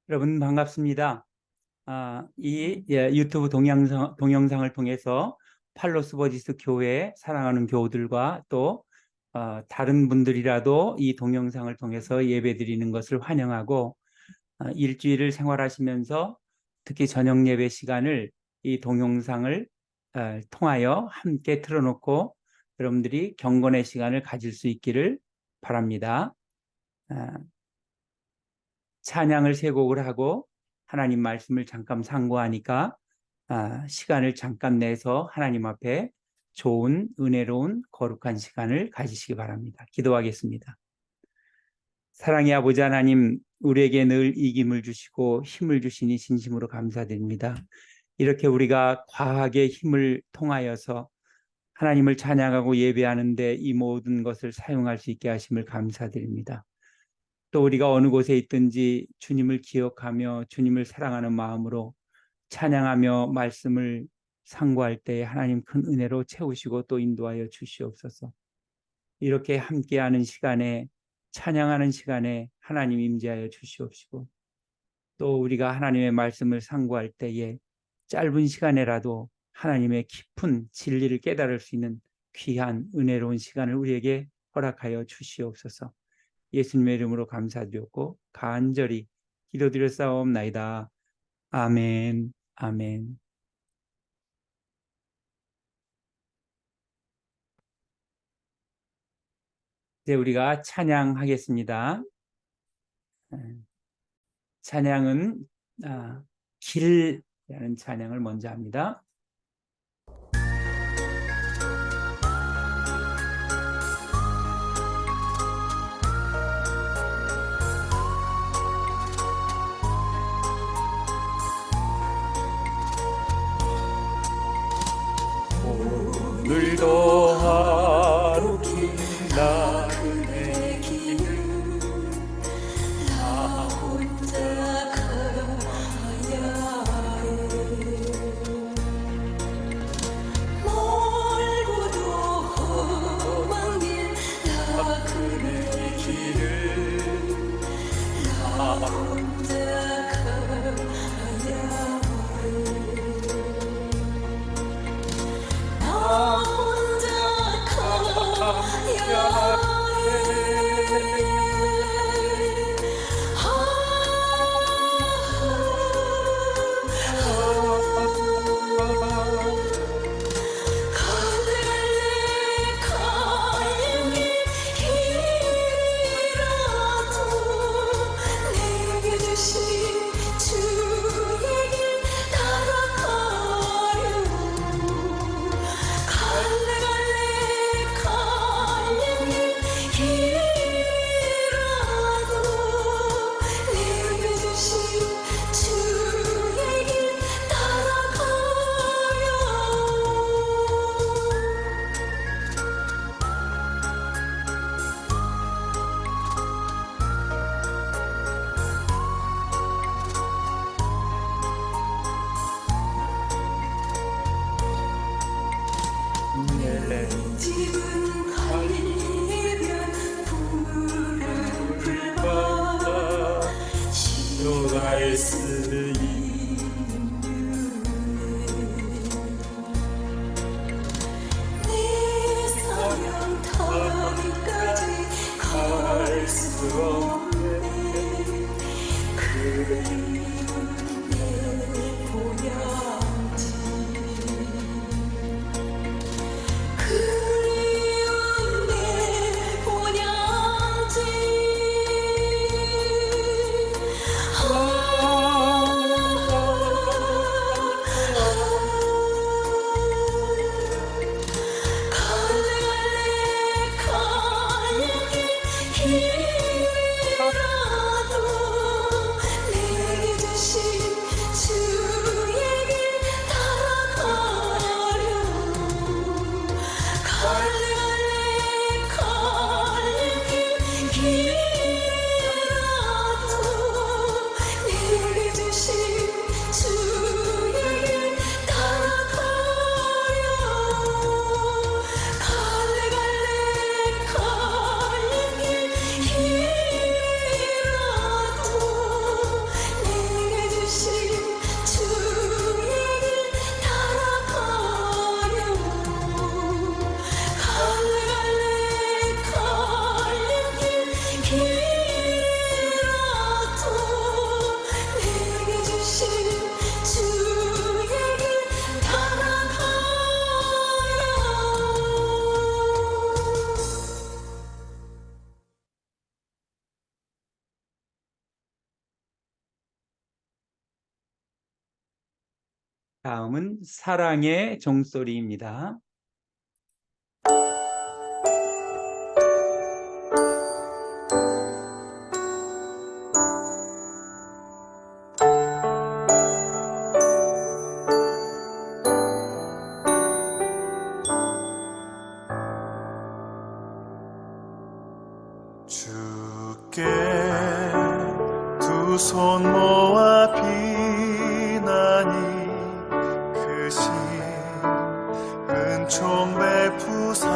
여러분 반갑습니다. 유튜브 동영상을 통해서 팔로스버지스 교회 사랑하는 교우들과 또 다른 분들이라도 이 동영상을 통해서 예배드리는 것을 환영하고, 일주일을 생활하시면서 특히 저녁 예배 시간을 이 동영상을 통하여 함께 틀어놓고 여러분들이 경건의 시간을 가질 수 있기를 바랍니다. 찬양을 세 곡을 하고 하나님 말씀을 잠깐 상고하니까 시간을 잠깐 내서 하나님 앞에 좋은 은혜로운 거룩한 시간을 가지시기 바랍니다. 기도하겠습니다. 사랑의 아버지 하나님, 우리에게 늘 이김을 주시고 힘을 주시니 진심으로 감사드립니다. 이렇게 우리가 과학의 힘을 통하여서 하나님을 찬양하고 예배하는데 이 모든 것을 사용할 수 있게 하심을 감사드립니다. 또 우리가 어느 곳에 있든지 주님을 기억하며 주님을 사랑하는 마음으로 찬양하며 말씀을 상고할 때에 하나님 큰 은혜로 채우시고 또 인도하여 주시옵소서. 이렇게 함께하는 시간에, 찬양하는 시간에 하나님 임재하여 주시옵시고, 또 우리가 하나님의 말씀을 상고할 때에 짧은 시간에라도 하나님의 깊은 진리를 깨달을 수 있는 귀한 은혜로운 시간을 우리에게 허락하여 주시옵소서. 예수님의 이름으로 감사드렸고 간절히 기도드렸사옵나이다. 아멘. 아멘. 이제 우리가 찬양하겠습니다. 찬양은 길이라는 찬양을 먼저 합니다. 오늘도 하루 길나는 내 길을 나 혼자 가야 해. 멀고도 험한 길 나 그의 길을 나 혼자 가야 해. 나 혼자 가야 해. 갈래 가는 길이라도 내게 주신 주의 길 따라가려고. 갈래 가는 길이라도 내게 주신 주의 길 따라가요. 내 집은 갈리면 무릎을 봐 지옥갈 수 내 사랑 터미까지 갈 수 없네. 그리운 내 보양지 그리운 내 본향지. 갈래 가는 길이라도 다음은 사랑의 종소리입니다. 주께 두 손 모아 비나니 크신 은총 베푸사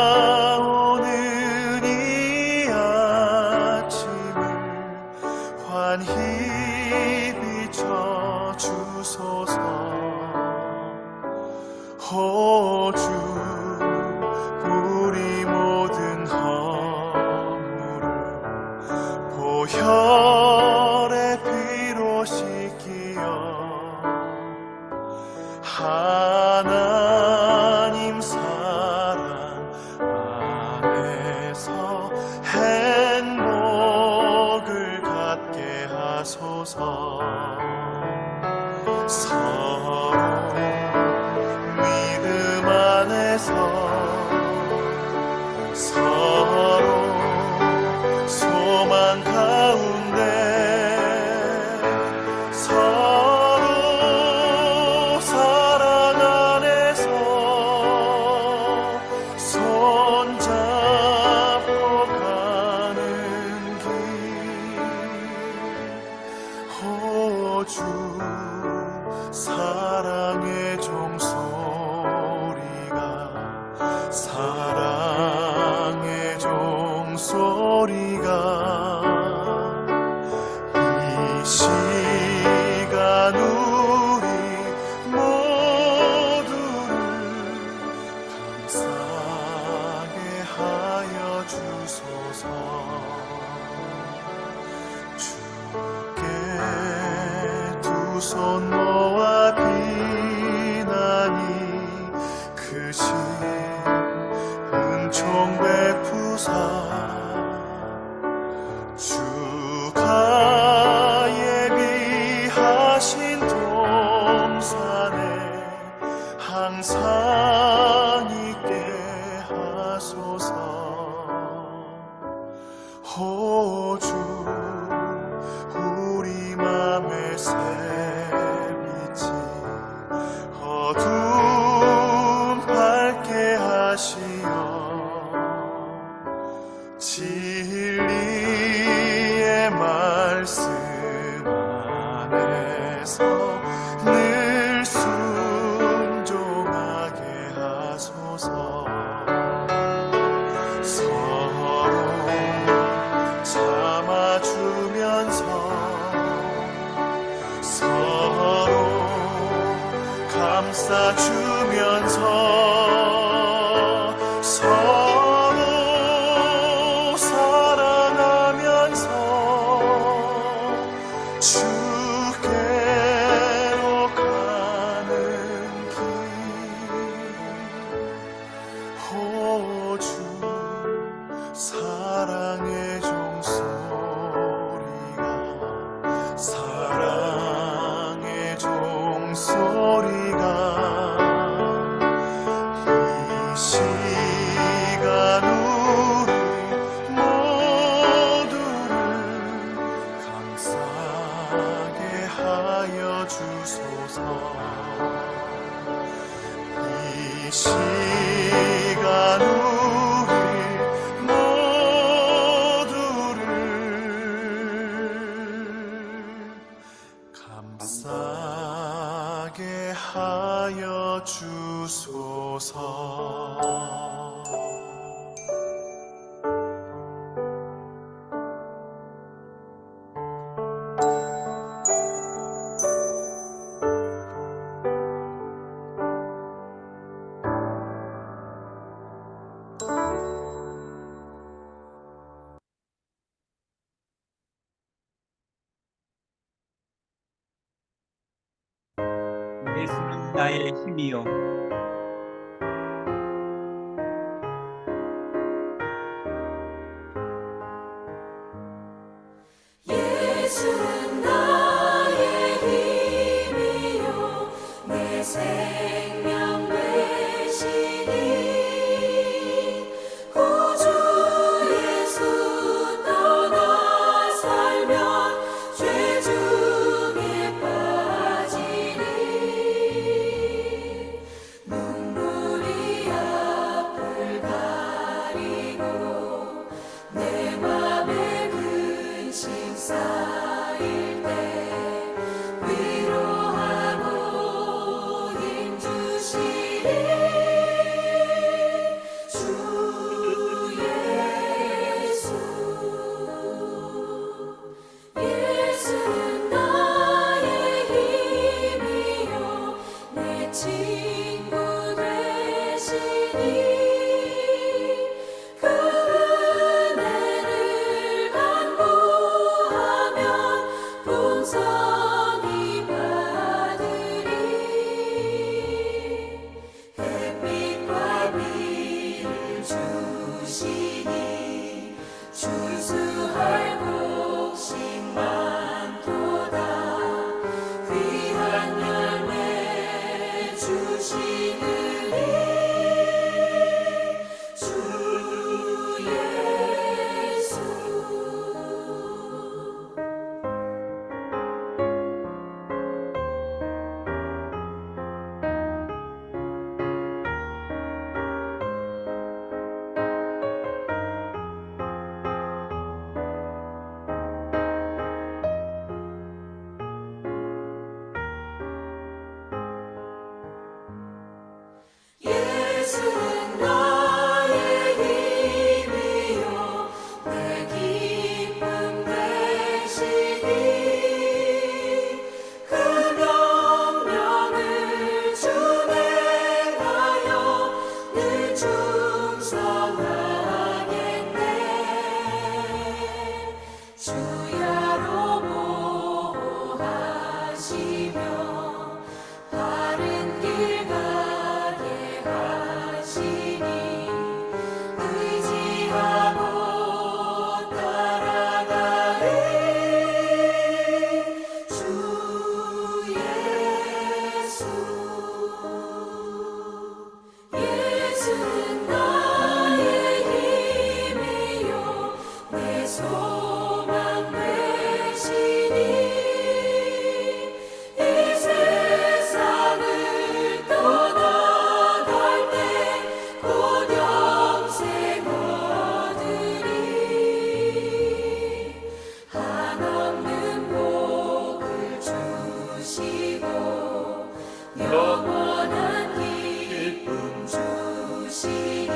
밝아오는 이 아침을 환히 비춰 주소서. 호주 우리 모든 허물을 보혈의 피로 씻기어 하나님 사랑 안에서 행복을 갖게 하소서. 서로 믿음 안에서 서로 소망 가운데 서로 사랑 안에서 손잡고 가는 길. 호주 사랑의 종소리가 사랑의 종소리가 이 시간 우리 모두를 감싸게 하여 주소서. 주께 두 손 모아 비나니 크신 은총 베푸사 주가 예비하신 동산에 항상 있게 하소서. 호주 우리 맘의 새빛이 어둠 밝게 하시어 진리의 말씀 안에서 늘 순종하게 하소서. 서로 참아주면서 서로 감싸주면서 서로 사랑하면서 주께로 가는 길. 호주 사랑의 종소리가 사랑의 종소리가 이 시간 우리 모두를 감싸게 하여 주소서. 이 시간 우리 모두를 감싸게 하여 주소서. 예수는 나의 힘이요 예수는 나 영원한 기쁨 주시니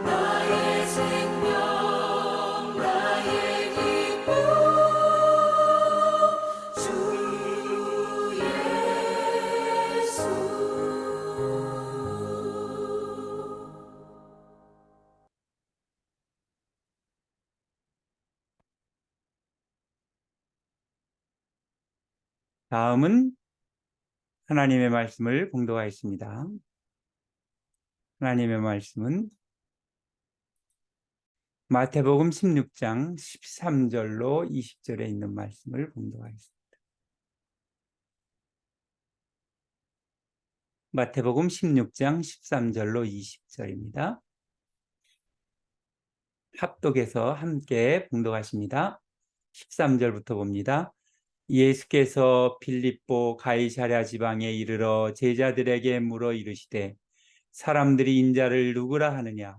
나의 생명 나의 기쁨 주 예수. 다음은 하나님의 말씀을 봉독하겠습니다. 하나님의 말씀은 마태복음 16장 13절로 20절에 있는 말씀을 봉독하겠습니다. 마태복음 16장 13절로 20절입니다. 합독해서 함께 봉독하십니다. 13절부터 봅니다. 예수께서 빌립보 가이사랴 지방에 이르러 제자들에게 물어 이르시되 사람들이 인자를 누구라 하느냐?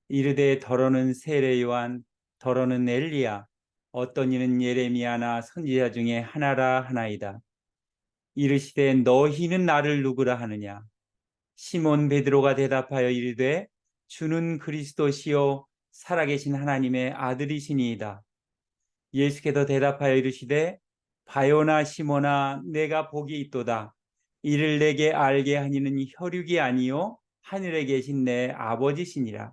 이르되 더러는 세례 요한, 더러는 엘리야, 어떤 이는 예레미야나 선지자 중에 하나라 하나이다. 이르시되 너희는 나를 누구라 하느냐? 시몬 베드로가 대답하여 이르되 주는 그리스도시요 살아계신 하나님의 아들이시니이다. 예수께서 대답하여 이르시되 바요나 시몬아 내가 복이 있도다. 이를 내게 알게 하니는 혈육이 아니요 하늘에 계신 내 아버지시니라.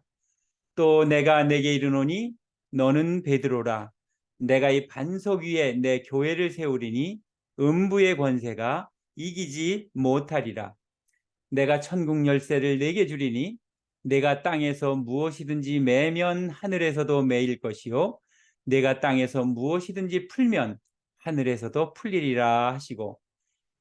또 내가 내게 이르노니 너는 베드로라. 내가 이 반석 위에 내 교회를 세우리니 음부의 권세가 이기지 못하리라. 내가 천국 열쇠를 내게 주리니 내가 땅에서 무엇이든지 매면 하늘에서도 매일 것이요 내가 땅에서 무엇이든지 풀면 하늘에서도 풀리리라 하시고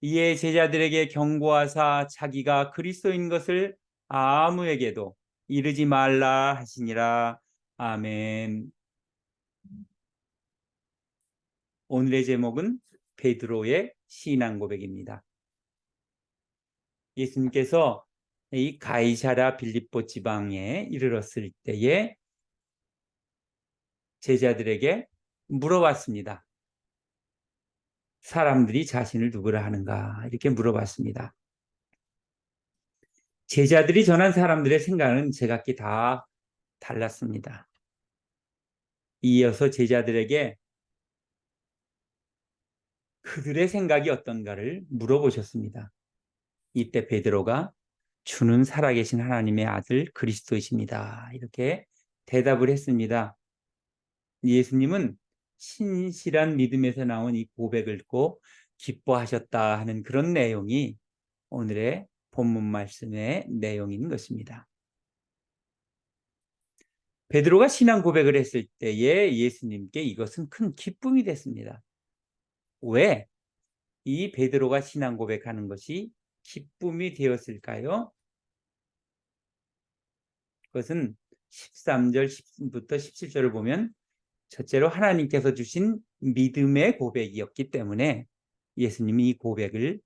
이에 제자들에게 경고하사 자기가 그리스도인 것을 아무에게도 이르지 말라 하시니라. 아멘. 오늘의 제목은 베드로의 신앙 고백입니다. 예수님께서 이 가이사랴 빌립보 지방에 이르렀을 때에 제자들에게 물어봤습니다. 사람들이 자신을 누구라 하는가? 이렇게 물어봤습니다. 제자들이 전한 사람들의 생각은 제각기 다 달랐습니다. 이어서 제자들에게 그들의 생각이 어떤가를 물어보셨습니다. 이때 베드로가 주는 살아계신 하나님의 아들 그리스도이십니다. 이렇게 대답을 했습니다. 예수님은 신실한 믿음에서 나온 이 고백을 듣고 기뻐하셨다 하는 그런 내용이 오늘의 본문 말씀의 내용인 것입니다. 베드로가 신앙 고백을 했을 때에 예수님께 이것은 큰 기쁨이 됐습니다. 왜 이 베드로가 신앙 고백하는 것이 기쁨이 되었을까요? 그것은 13절부터 17절을 보면 첫째로 하나님께서 주신 믿음의 고백이었기 때문에 예수님이 이 고백을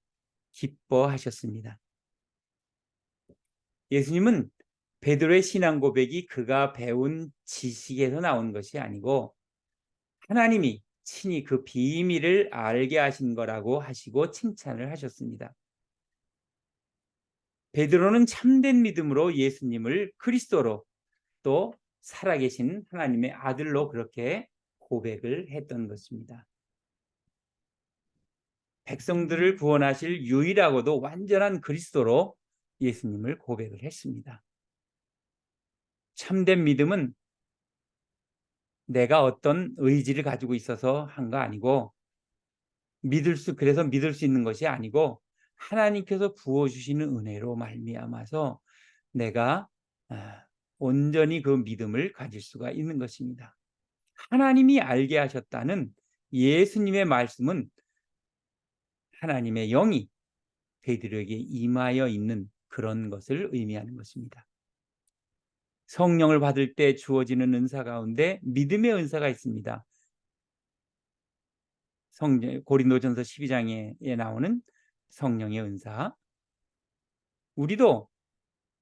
기뻐하셨습니다. 예수님은 베드로의 신앙 고백이 그가 배운 지식에서 나온 것이 아니고 하나님이 친히 그 비밀을 알게 하신 거라고 하시고 칭찬을 하셨습니다. 베드로는 참된 믿음으로 예수님을 그리스도로 또 살아계신 하나님의 아들로 그렇게 고백을 했던 것입니다. 백성들을 구원하실 유일하고도 완전한 그리스도로 예수님을 고백을 했습니다. 참된 믿음은 내가 어떤 의지를 가지고 있어서 한 거 아니고 그래서 믿을 수 있는 것이 아니고 하나님께서 부어주시는 은혜로 말미암아서 내가 온전히 그 믿음을 가질 수가 있는 것입니다. 하나님이 알게 하셨다는 예수님의 말씀은 하나님의 영이 베드로에게 임하여 있는 그런 것을 의미하는 것입니다. 성령을 받을 때 주어지는 은사 가운데 믿음의 은사가 있습니다. 고린도전서 12장에 나오는 성령의 은사. 우리도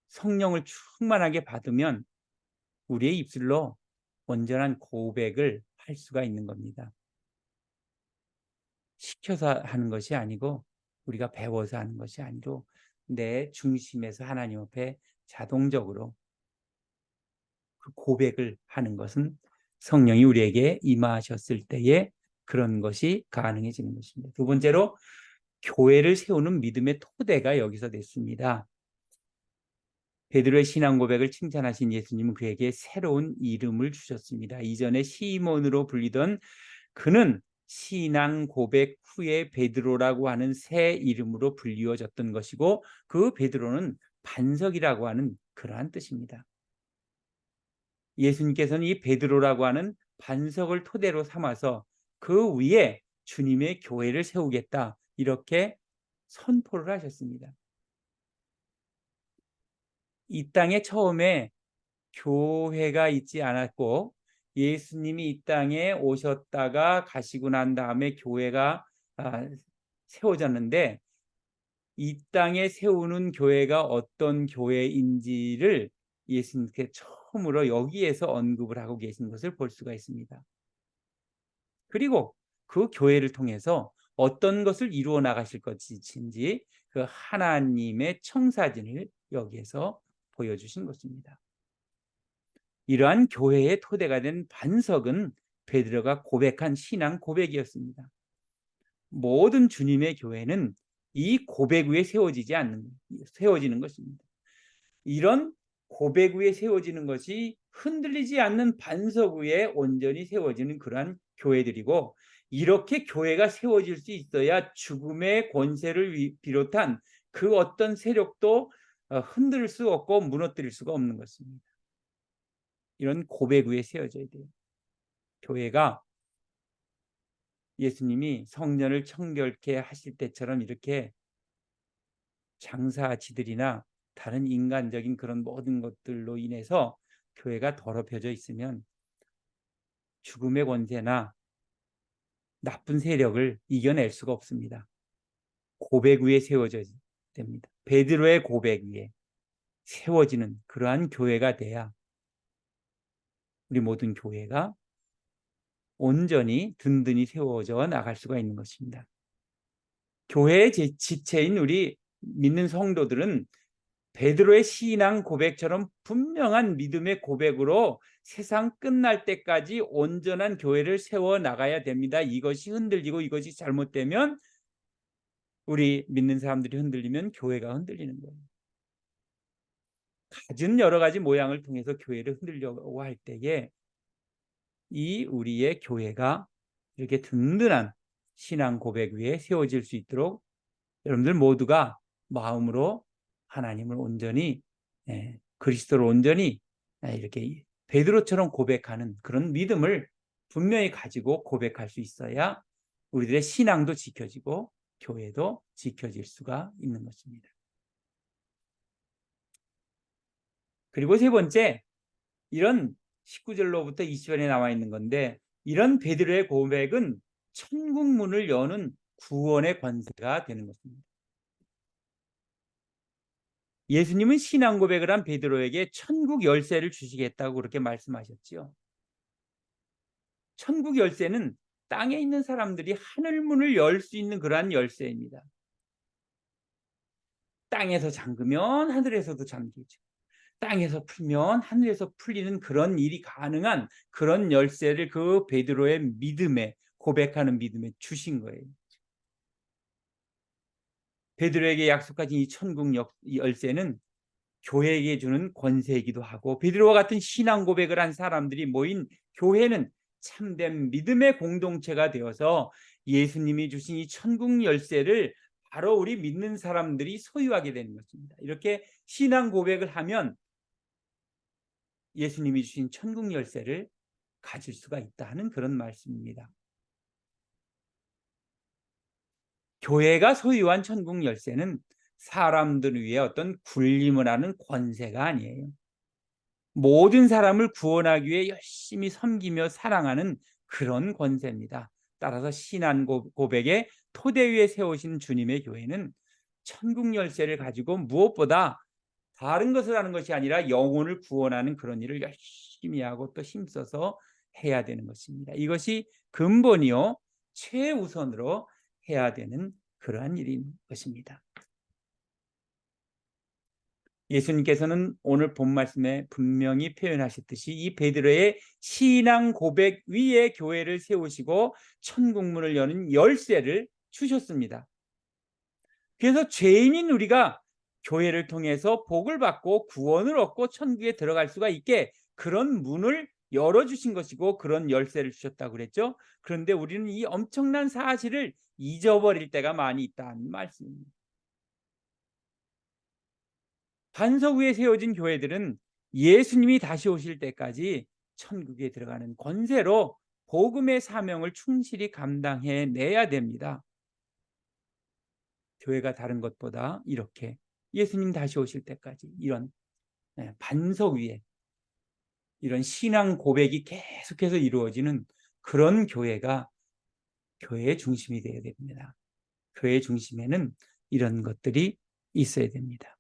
성령을 충만하게 받으면 우리의 입술로 온전한 고백을 할 수가 있는 겁니다. 시켜서 하는 것이 아니고 우리가 배워서 하는 것이 아니고 내 중심에서 하나님 앞에 자동적으로 그 고백을 하는 것은 성령이 우리에게 임하셨을 때에 그런 것이 가능해지는 것입니다. 두 번째로 교회를 세우는 믿음의 토대가 여기서 됐습니다. 베드로의 신앙 고백을 칭찬하신 예수님은 그에게 새로운 이름을 주셨습니다. 이전에 시몬으로 불리던 그는 신앙 고백 후에 베드로라고 하는 새 이름으로 불리워졌던 것이고 그 베드로는 반석이라고 하는 그러한 뜻입니다. 예수님께서는 이 베드로라고 하는 반석을 토대로 삼아서 그 위에 주님의 교회를 세우겠다 이렇게 선포를 하셨습니다. 이 땅에 처음에 교회가 있지 않았고 예수님이 이 땅에 오셨다가 가시고 난 다음에 교회가 세워졌는데 이 땅에 세우는 교회가 어떤 교회인지를 예수님께 처음으로 여기에서 언급을 하고 계신 것을 볼 수가 있습니다. 그리고 그 교회를 통해서 어떤 것을 이루어 나가실 것인지 그 하나님의 청사진을 여기에서 보여주신 것입니다. 이러한 교회의 토대가 된 반석은 베드로가 고백한 신앙 고백이었습니다. 모든 주님의 교회는 이 고백 위에 세워지는 것입니다. 이런 고백 위에 세워지는 것이 흔들리지 않는 반석 위에 온전히 세워지는 그러한 교회들이고 이렇게 교회가 세워질 수 있어야 죽음의 권세를 비롯한 그 어떤 세력도 흔들 수 없고 무너뜨릴 수가 없는 것입니다. 이런 고백 위에 세워져야 돼요. 교회가 예수님이 성전을 청결케 하실 때처럼 이렇게 장사지들이나 다른 인간적인 그런 모든 것들로 인해서 교회가 더럽혀져 있으면 죽음의 권세나 나쁜 세력을 이겨낼 수가 없습니다. 고백 위에 세워져야 됩니다. 베드로의 고백 위에 세워지는 그러한 교회가 돼야 우리 모든 교회가 온전히 든든히 세워져 나갈 수가 있는 것입니다. 교회의 지체인 우리 믿는 성도들은 베드로의 신앙 고백처럼 분명한 믿음의 고백으로 세상 끝날 때까지 온전한 교회를 세워 나가야 됩니다. 이것이 흔들리고 이것이 잘못되면 우리 믿는 사람들이 흔들리면 교회가 흔들리는 거예요. 갖은 여러 가지 모양을 통해서 교회를 흔들려고 할 때에 이 우리의 교회가 이렇게 든든한 신앙 고백 위에 세워질 수 있도록 여러분들 모두가 마음으로 하나님을 온전히 그리스도를 온전히 이렇게 베드로처럼 고백하는 그런 믿음을 분명히 가지고 고백할 수 있어야 우리들의 신앙도 지켜지고 교회도 지켜질 수가 있는 것입니다. 그리고 세 번째, 이런 19절로부터 20절에 나와 있는 건데 이런 베드로의 고백은 천국 문을 여는 구원의 권세가 되는 것입니다. 예수님은 신앙 고백을 한 베드로에게 천국 열쇠를 주시겠다고 그렇게 말씀하셨지요. 천국 열쇠는 땅에 있는 사람들이 하늘 문을 열 수 있는 그러한 열쇠입니다. 땅에서 잠그면 하늘에서도 잠기죠. 땅에서 풀면 하늘에서 풀리는 그런 일이 가능한 그런 열쇠를 그 베드로의 믿음에 고백하는 믿음에 주신 거예요. 베드로에게 약속하신 이 천국 열쇠는 교회에게 주는 권세이기도 하고 베드로와 같은 신앙 고백을 한 사람들이 모인 교회는 참된 믿음의 공동체가 되어서 예수님이 주신 이 천국 열쇠를 바로 우리 믿는 사람들이 소유하게 되는 것입니다. 이렇게 신앙 고백을 하면 예수님이 주신 천국 열쇠를 가질 수가 있다 하는 그런 말씀입니다. 교회가 소유한 천국 열쇠는 사람들 위해 어떤 군림을 하는 권세가 아니에요. 모든 사람을 구원하기 위해 열심히 섬기며 사랑하는 그런 권세입니다. 따라서 신앙 고백의 토대 위에 세우신 주님의 교회는 천국 열쇠를 가지고 무엇보다 다른 것을 하는 것이 아니라 영혼을 구원하는 그런 일을 열심히 하고 또 힘써서 해야 되는 것입니다. 이것이 근본이요 최우선으로 해야 되는 그러한 일인 것입니다. 예수님께서는 오늘 본 말씀에 분명히 표현하셨듯이 이 베드로의 신앙 고백 위에 교회를 세우시고 천국문을 여는 열쇠를 주셨습니다. 그래서 죄인인 우리가 교회를 통해서 복을 받고 구원을 얻고 천국에 들어갈 수가 있게 그런 문을 열어주신 것이고 그런 열쇠를 주셨다고 그랬죠. 그런데 우리는 이 엄청난 사실을 잊어버릴 때가 많이 있다는 말씀입니다. 반석 위에 세워진 교회들은 예수님이 다시 오실 때까지 천국에 들어가는 권세로 복음의 사명을 충실히 감당해내야 됩니다. 교회가 다른 것보다 이렇게 예수님 다시 오실 때까지 이런 반석 위에 이런 신앙 고백이 계속해서 이루어지는 그런 교회가 교회의 중심이 되어야 됩니다. 교회의 중심에는 이런 것들이 있어야 됩니다.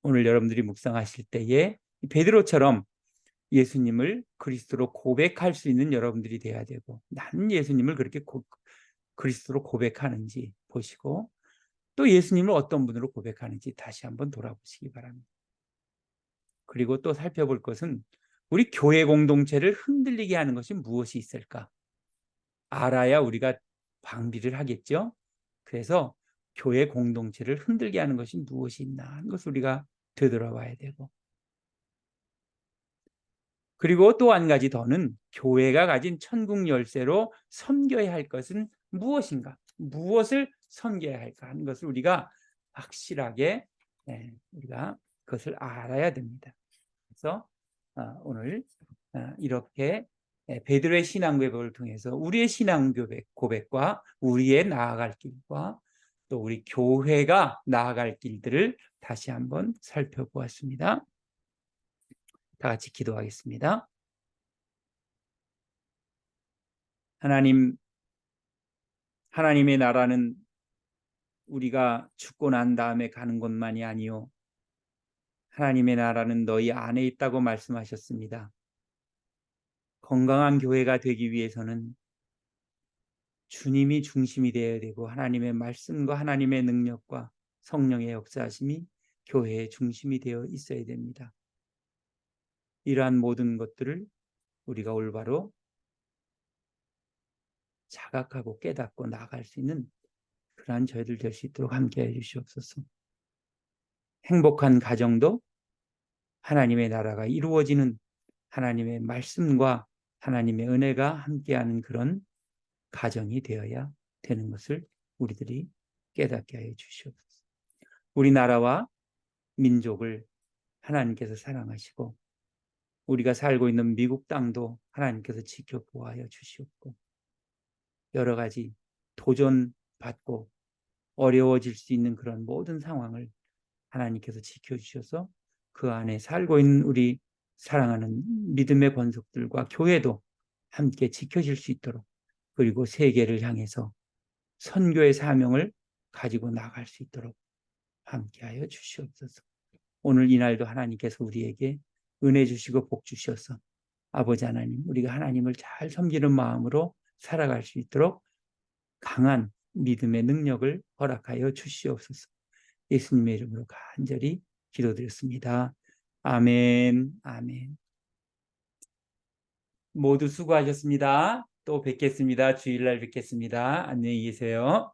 오늘 여러분들이 묵상하실 때에 베드로처럼 예수님을 그리스도로 고백할 수 있는 여러분들이 돼야 되고, 나는 예수님을 그렇게 그리스도로 고백하는지 보시고 또 예수님을 어떤 분으로 고백하는지 다시 한번 돌아보시기 바랍니다. 그리고 또 살펴볼 것은 우리 교회 공동체를 흔들리게 하는 것이 무엇이 있을까? 알아야 우리가 방비를 하겠죠. 그래서 교회 공동체를 흔들게 하는 것이 무엇이 있나 하는 것을 우리가 되돌아봐야 되고, 그리고 또 한 가지 더는 교회가 가진 천국 열쇠로 섬겨야 할 것은 무엇인가? 무엇을 섬겨야 할까 하는 것을 우리가 확실하게 우리가 그것을 알아야 됩니다. 그래서 오늘 이렇게 베드로의 신앙 고백을 통해서 우리의 신앙 고백과 우리의 나아갈 길과 또 우리 교회가 나아갈 길들을 다시 한번 살펴보았습니다. 다 같이 기도하겠습니다. 하나님의 나라는 우리가 죽고 난 다음에 가는 곳만이 아니요, 하나님의 나라는 너희 안에 있다고 말씀하셨습니다. 건강한 교회가 되기 위해서는 주님이 중심이 되어야 되고 하나님의 말씀과 하나님의 능력과 성령의 역사하심이 교회의 중심이 되어 있어야 됩니다. 이러한 모든 것들을 우리가 올바로 자각하고 깨닫고 나아갈 수 있는 그러한 저희들 될 수 있도록 함께해 주시옵소서. 행복한 가정도 하나님의 나라가 이루어지는 하나님의 말씀과 하나님의 은혜가 함께하는 그런 가정이 되어야 되는 것을 우리들이 깨닫게 하여 주시옵소서. 우리나라와 민족을 하나님께서 사랑하시고 우리가 살고 있는 미국 땅도 하나님께서 지켜보아여 주시옵고, 여러 가지 도전받고 어려워질 수 있는 그런 모든 상황을 하나님께서 지켜주셔서 그 안에 살고 있는 우리 사랑하는 믿음의 권속들과 교회도 함께 지켜질 수 있도록, 그리고 세계를 향해서 선교의 사명을 가지고 나갈 수 있도록 함께하여 주시옵소서. 오늘 이날도 하나님께서 우리에게 은혜 주시고 복 주셔서 아버지 하나님, 우리가 하나님을 잘 섬기는 마음으로 살아갈 수 있도록 강한 믿음의 능력을 허락하여 주시옵소서. 예수님의 이름으로 간절히 기도드렸습니다. 아멘, 아멘. 모두 수고하셨습니다. 또 뵙겠습니다. 주일날 뵙겠습니다. 안녕히 계세요.